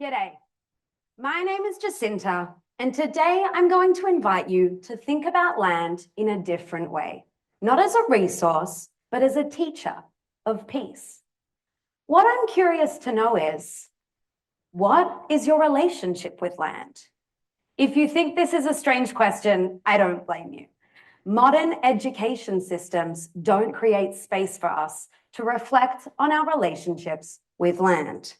G'day, my name is Jacinta, and today I'm going to invite you to think about land in a different way, not as a resource, but as a teacher of peace. What I'm curious to know is, what is your relationship with land? If you think this is a strange question, I don't blame you. Modern education systems don't create space for us to reflect on our relationships with land.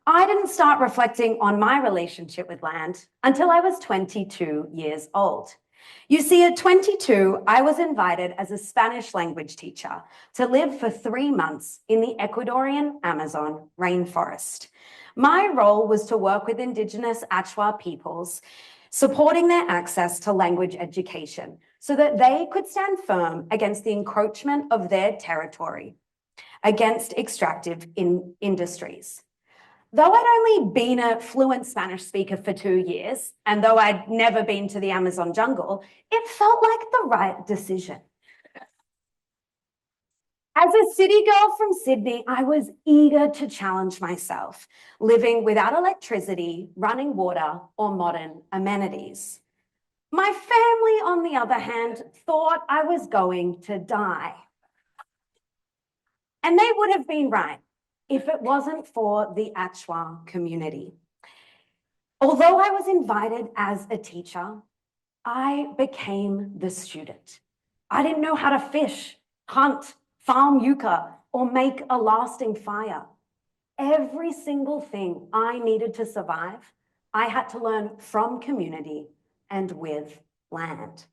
I didn't start reflecting on my relationship with land until I was 22 years old. You see, at 22, I was invited as a Spanish language teacher to live for 3 months in the Ecuadorian Amazon rainforest. My role was to work with Indigenous Achua peoples, supporting their access to language education so that they could stand firm against the encroachment of their territory, against extractive industries. Though I'd only been a fluent Spanish speaker for 2 years, and though I'd never been to the Amazon jungle, it felt like the right decision. As a city girl from Sydney, I was eager to challenge myself, living without electricity, running water, or modern amenities. My family, on the other hand, thought I was going to die. And they would have been right if it wasn't for the Achua community. Although I was invited as a teacher, I became the student. I didn't know how to fish, hunt, farm yucca, or make a lasting fire. Every single thing I needed to survive, I had to learn from community and with land.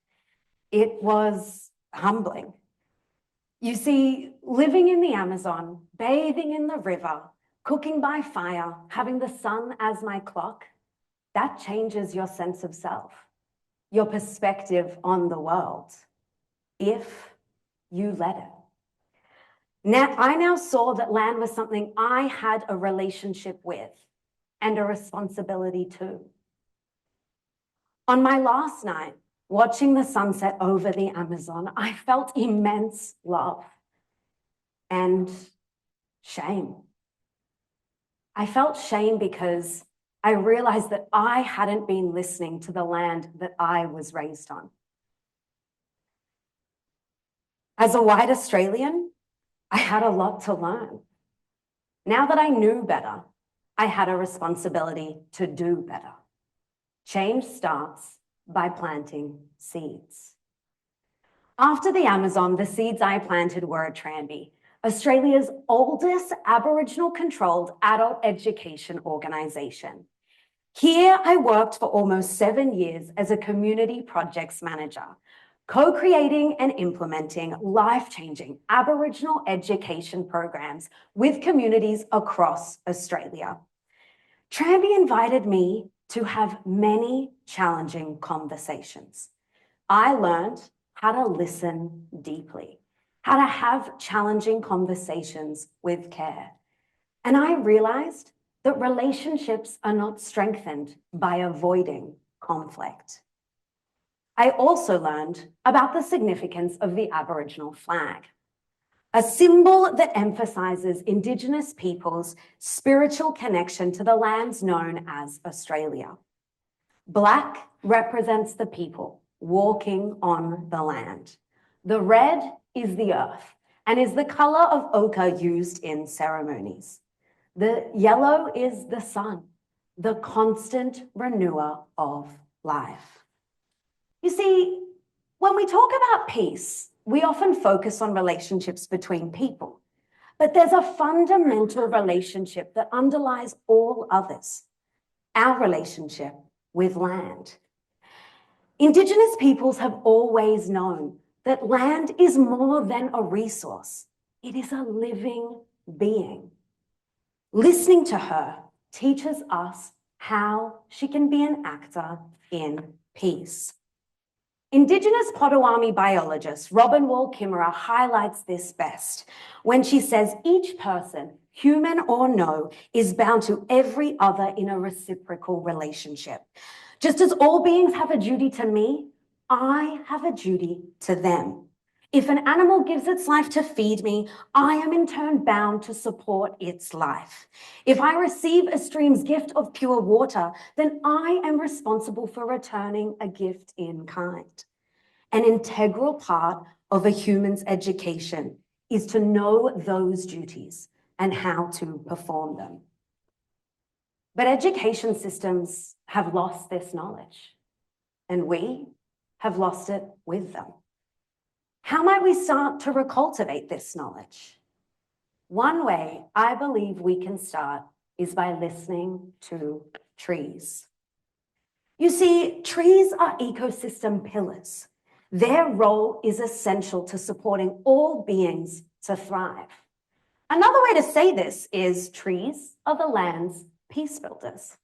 It was humbling. You see, living in the Amazon, bathing in the river, cooking by fire, having the sun as my clock, that changes your sense of self, your perspective on the world, if you let it. I now saw that land was something I had a relationship with and a responsibility to. On my last night, watching the sunset over the Amazon, I felt immense love and shame. I felt shame because I realized that I hadn't been listening to the land that I was raised on. As a white Australian, I had a lot to learn. Now that I knew better, I had a responsibility to do better. Change starts by planting seeds. After the Amazon, the seeds I planted were at Tranby, Australia's oldest Aboriginal-controlled adult education organisation. Here, I worked for almost 7 years as a community projects manager, co-creating and implementing life-changing Aboriginal education programs with communities across Australia. Tranby invited me to have many challenging conversations. I learned how to listen deeply, how to have challenging conversations with care. And I realized that relationships are not strengthened by avoiding conflict. I also learned about the significance of the Aboriginal flag, a symbol that emphasizes Indigenous peoples' spiritual connection to the lands known as Australia. Black represents the people walking on the land. The red is the earth and is the color of ochre used in ceremonies. The yellow is the sun, the constant renewer of life. You see, when we talk about peace, we often focus on relationships between people, but there's a fundamental relationship that underlies all others, our relationship with land. Indigenous peoples have always known that land is more than a resource. It is a living being. Listening to her teaches us how she can be an actor in peace. Indigenous Potawatomi biologist Robin Wall-Kimmerer highlights this best when she says each person, human or no, is bound to every other in a reciprocal relationship. Just as all beings have a duty to me, I have a duty to them. If an animal gives its life to feed me, I am in turn bound to support its life. If I receive a stream's gift of pure water, then I am responsible for returning a gift in kind. An integral part of a human's education is to know those duties and how to perform them. But education systems have lost this knowledge, and we have lost it with them. How might we start to recultivate this knowledge? One way I believe we can start is by listening to trees. You see, trees are ecosystem pillars. Their role is essential to supporting all beings to thrive. Another way to say this is trees are the land's peace builders.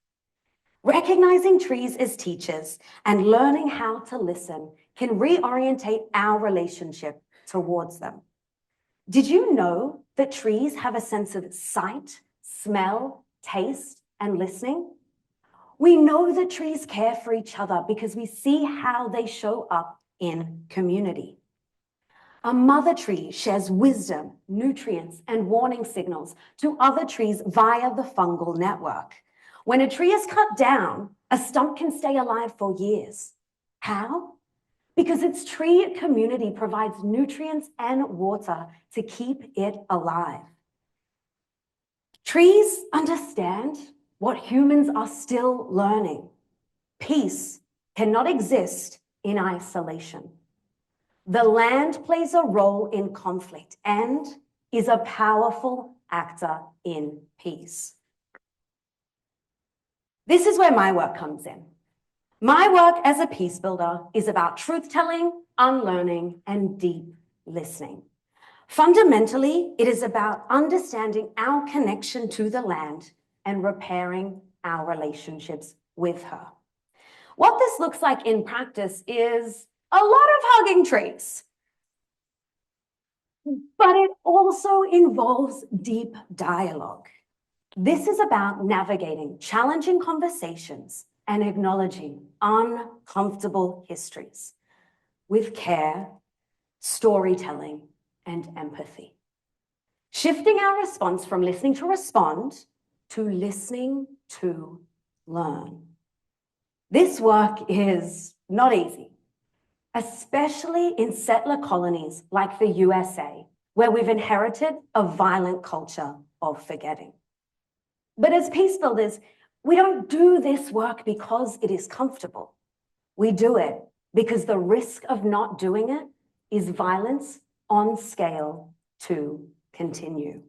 Recognizing trees as teachers and learning how to listen can reorientate our relationship towards them. Did you know that trees have a sense of sight, smell, taste, and listening? We know that trees care for each other because we see how they show up in community. A mother tree shares wisdom, nutrients, and warning signals to other trees via the fungal network. When a tree is cut down, a stump can stay alive for years. How? Because its tree community provides nutrients and water to keep it alive. Trees understand what humans are still learning. Peace cannot exist in isolation. The land plays a role in conflict and is a powerful actor in peace. This is where my work comes in. My work as a peace builder is about truth-telling, unlearning, and deep listening. Fundamentally, it is about understanding our connection to the land and repairing our relationships with her. What this looks like in practice is a lot of hugging trees, but it also involves deep dialogue. This is about navigating challenging conversations and acknowledging uncomfortable histories with care, storytelling, and empathy. Shifting our response from listening to respond to listening to learn. This work is not easy, especially in settler colonies like the USA, where we've inherited a violent culture of forgetting. But as peace builders, we don't do this work because it is comfortable. We do it because the risk of not doing it is violence on scale to continue.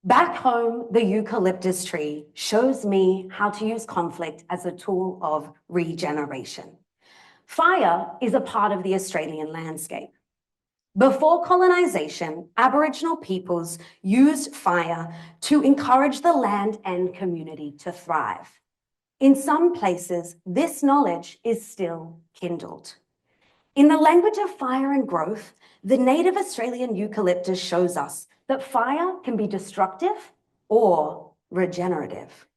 Back home, the eucalyptus tree shows me how to use conflict as a tool of regeneration. Fire is a part of the Australian landscape. Before colonisation, Aboriginal peoples used fire to encourage the land and community to thrive. In some places, this knowledge is still kindled. In the language of fire and growth, the native Australian eucalyptus shows us that fire can be destructive or regenerative.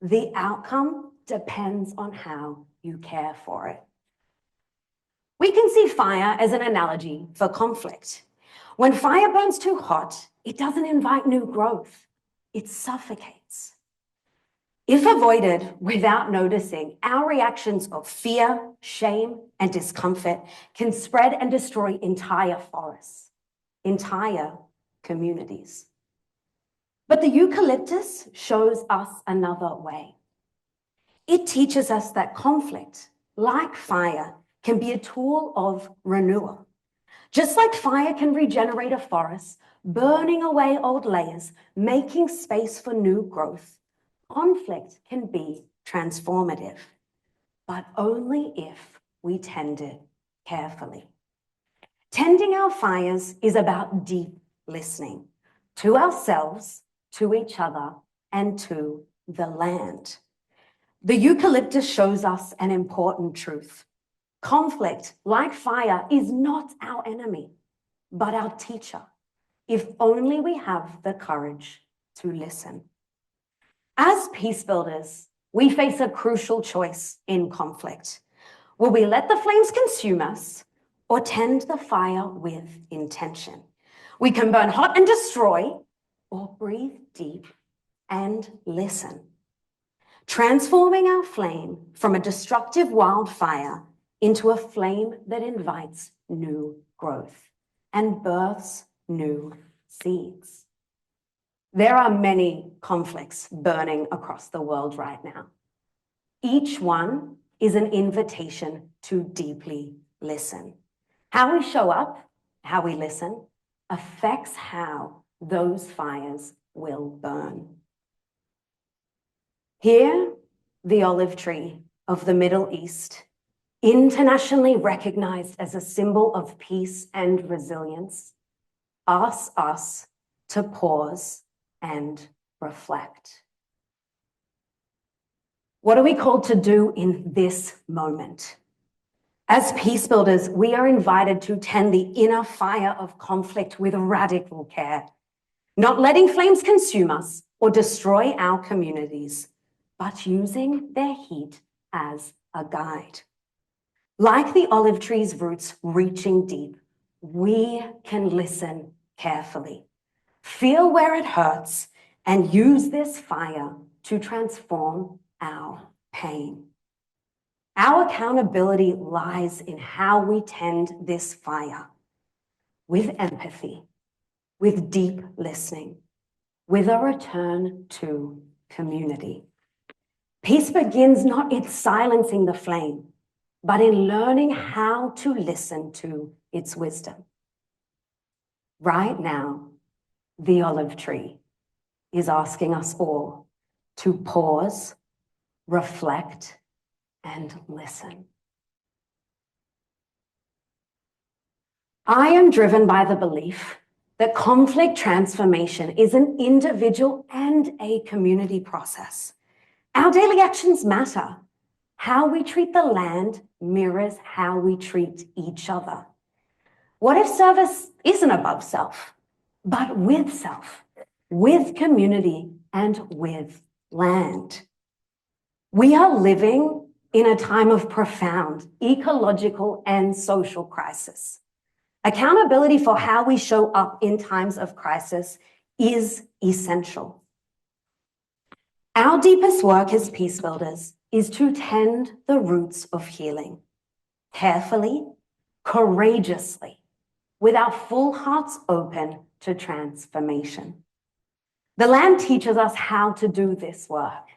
The outcome depends on how you care for it. We can see fire as an analogy for conflict. When fire burns too hot, it doesn't invite new growth, it suffocates. If avoided without noticing, our reactions of fear, shame, and discomfort can spread and destroy entire forests, entire communities. But the eucalyptus shows us another way. It teaches us that conflict, like fire, can be a tool of renewal. Just like fire can regenerate a forest, burning away old layers, making space for new growth, conflict can be transformative, but only if we tend it carefully. Tending our fires is about deep listening to ourselves, to each other, and to the land. The eucalyptus shows us an important truth. Conflict, like fire, is not our enemy, but our teacher, if only we have the courage to listen. As peace builders, we face a crucial choice in conflict. Will we let the flames consume us, or tend the fire with intention. We can burn hot and destroy, or breathe deep and listen, transforming our flame from a destructive wildfire into a flame that invites new growth and births new seeds. There are many conflicts burning across the world right now. Each one is an invitation to deeply listen. How we show up, how we listen, affects how those fires will burn. Here, the olive tree of the Middle East, internationally recognized as a symbol of peace and resilience, asks us to pause and reflect. What are we called to do in this moment? As peace builders, we are invited to tend the inner fire of conflict with radical care, not letting flames consume us or destroy our communities, but using their heat as a guide. Like the olive tree's roots reaching deep, we can listen carefully, feel where it hurts, and use this fire to transform our pain. Our accountability lies in how we tend this fire, with empathy, with deep listening, with a return to community. Peace begins not in silencing the flame, but in learning how to listen to its wisdom. Right now, the olive tree is asking us all to pause, reflect, and listen. I am driven by the belief that conflict transformation is an individual and a community process. Our daily actions matter. How we treat the land mirrors how we treat each other. What if service isn't above self, but with self, with community, and with land? We are living in a time of profound ecological and social crisis. Accountability for how we show up in times of crisis is essential. Our deepest work as peace builders is to tend the roots of healing, carefully, courageously, with our full hearts open to transformation. The land teaches us how to do this work.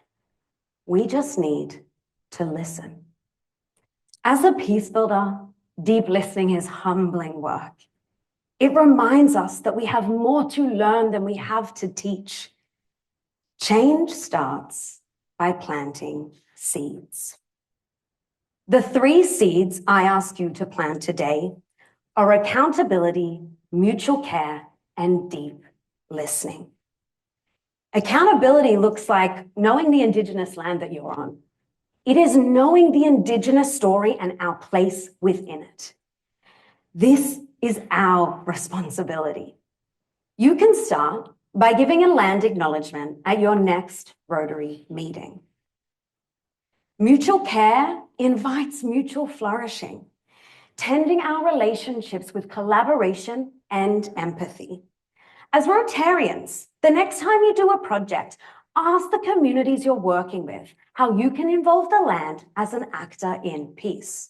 We just need to listen. As a peace builder, deep listening is humbling work. It reminds us that we have more to learn than we have to teach. Change starts by planting seeds. The 3 seeds I ask you to plant today are accountability, mutual care, and deep listening. Accountability looks like knowing the Indigenous land that you're on. It is knowing the Indigenous story and our place within it. This is our responsibility. You can start by giving a land acknowledgement at your next Rotary meeting. Mutual care invites mutual flourishing, tending our relationships with collaboration and empathy. As Rotarians, the next time you do a project, ask the communities you're working with how you can involve the land as an actor in peace.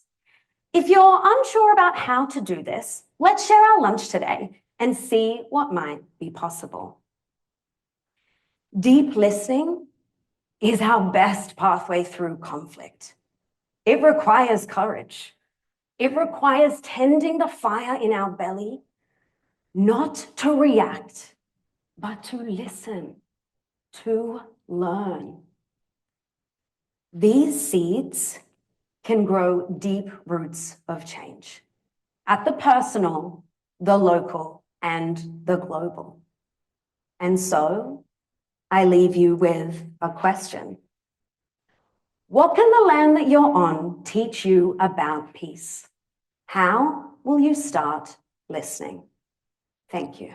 If you're unsure about how to do this, let's share our lunch today and see what might be possible. Deep listening is our best pathway through conflict. It requires courage. It requires tending the fire in our belly, not to react, but to listen, to learn. These seeds can grow deep roots of change at the personal, the local, and the global. And so I leave you with a question. What can the land that you're on teach you about peace? How will you start listening? Thank you.